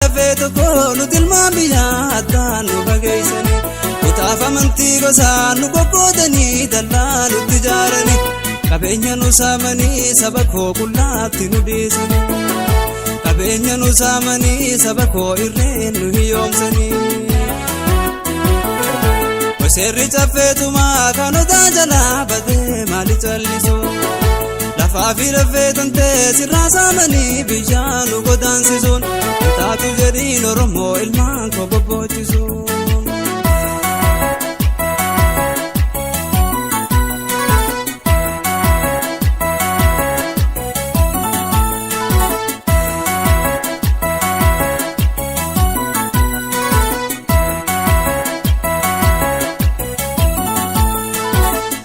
lafee tokko nuti ilmaan biyyaa addaan nu fageessani. Kutaaf amantii gosaan nu qoqqoodanii dallaa nutti ijaarani. Qabeenya nu saamanii saba koo qullaatti nu dhiisani. Qabeenya nu saamanii saba koo irreen nu hiyyoomsanii. Seerri caffeetumaa kanota jalaa badee maali callisu. Lafaa fi lafee tantee sirraa saamanii biyyaa nu godaansisuun. Taatu jedhiin Oromoo ilmaan koo bobboochisuun.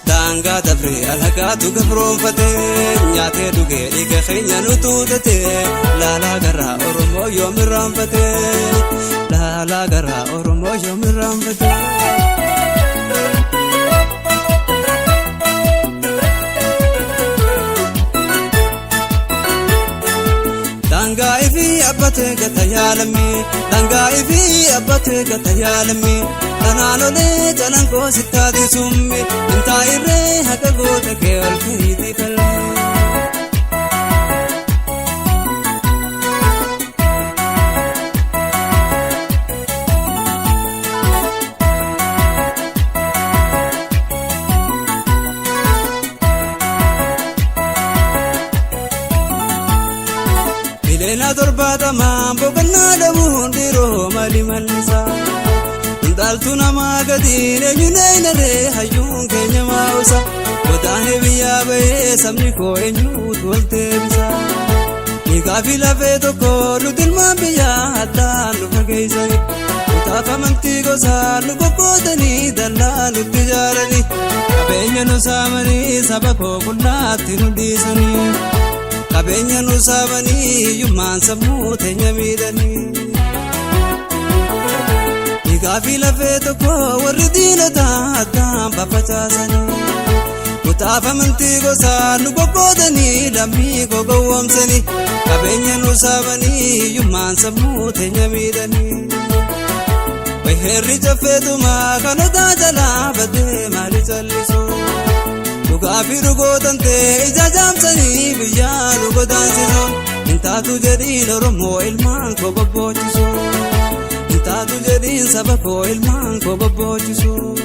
Daangaa dabree alagaatu gabroonfatee nyaatee dhugee dhiiga keenya nu tuutatee laalaa garaa Oromoo yoom irraanfatee laalaa garaa Oromoo yoom irraanfatee. Dangaa ifi abbatee gata yaalamee dangaa ifi abbatee gata yaalamee. Tanaalee jalan koo sittaati summi intaa irree haqa goota kee ol ka'iitii falmee. Bileena torbaatamaa boqonnaa dhabuun dhiiroo maali mallisaa. Daltu nama gadii eenyuunee hayyuun keenya maa'uusa. Godaanee biyyaa bahee sabni koo eenyuutu wal deebisa. Dhiigaa fi lafee tokko nuti ilmaan biyyaa addaan nu fageessani. Kutaaf amantii gosaan nu qoqqoodanii dallaa nutti ijaarani. Qabeenya nu saamanii saba koo qullaatti nu dhiisanii. Qabeenya nu saamanii hiyyummaan sammuu teenya miidhanii. Dhiigaa fi lafee tokko warri diinota addaan facaasanii. Kutaaf amantii gosaan nu qoqqoodanii lammii koo gowwoomsanii. Qabeenya nu saamanii hiyyummaan sammuu teenya miidhanii. Heerri caffeetumaa kanota jalaa badee maali callisu. Dhugaa fi dhugootan ta'e ija jaamsanii biyyaa nu godaansisuun. Intaatu jedhiin Oromoo ilmaan koo bobboochisuun. Taatu jedhiin saba koo ilmaan koo bobboochisuun.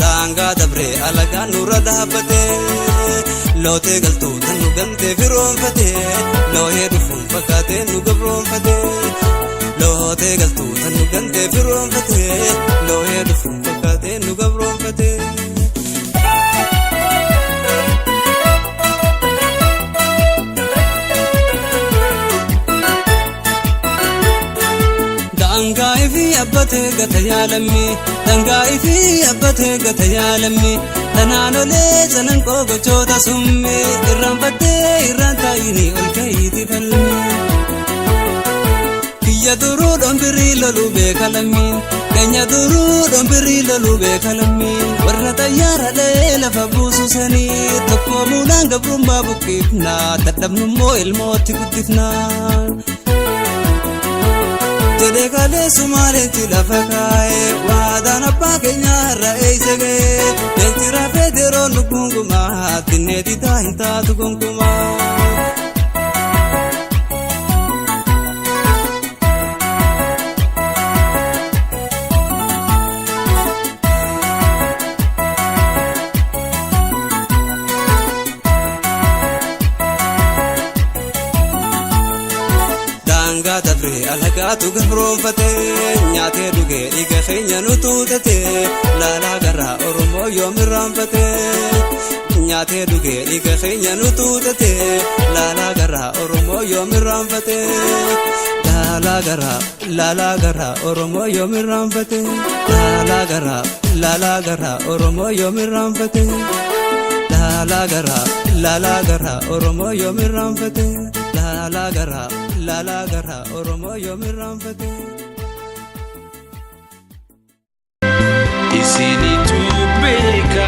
Daangaa dabree alagaan nurra dhaabbatee lootee galtuu tan nu gantee firoonfatee loohee dhufuun fakkaatee nu gabroonfatee lootee galtuu tan nu gantee firoonfatee loohee dhufuun fakkaatee nu gabroonfatee. Dangaa ifi abbatee gata yaalamee dangaa ifi abbatee gata yaalamee. Tanaalee jalan koo gochoota summee irraanfattee irraan taa'inii ol ka'iitii falmee. Kiyya duruu dhombirii loluu beekalamee keenya duruu dhombirii loluu beekalamee. Warra xayyaara dha'ee lafa buususanii tokko muulaan gabrummaa buqqifnaa dadhabnummoo ilmootti guddifnaa. Jedhee kalee sumaaleetti lafa kaa'ee waadaan abbaa keenyaa irra eeyse ga'ee. Leenci rafee yeroo nu gungumaa dinneetii taahin taatu gonkumaa. Daangaa dabree alagaatu gabroonfatee nyaatee dhugee dhiiga keenya nu tuutatee laalaa garaa Oromoo yoom irraanfatee. Nyaatee dhugee dhiiga keenya nu tuutatee laalaa garaa Oromoo yoom irraanfatee. Laalaa garaa Oromoo yoom irraanfatee. Laalaa garaa Oromoo yoom irraanfatee. Laalaa garaa Oromoo yoom irraanfatee. Laalaa garaa Oromoo yoom irraanfatee. Isinitu beeka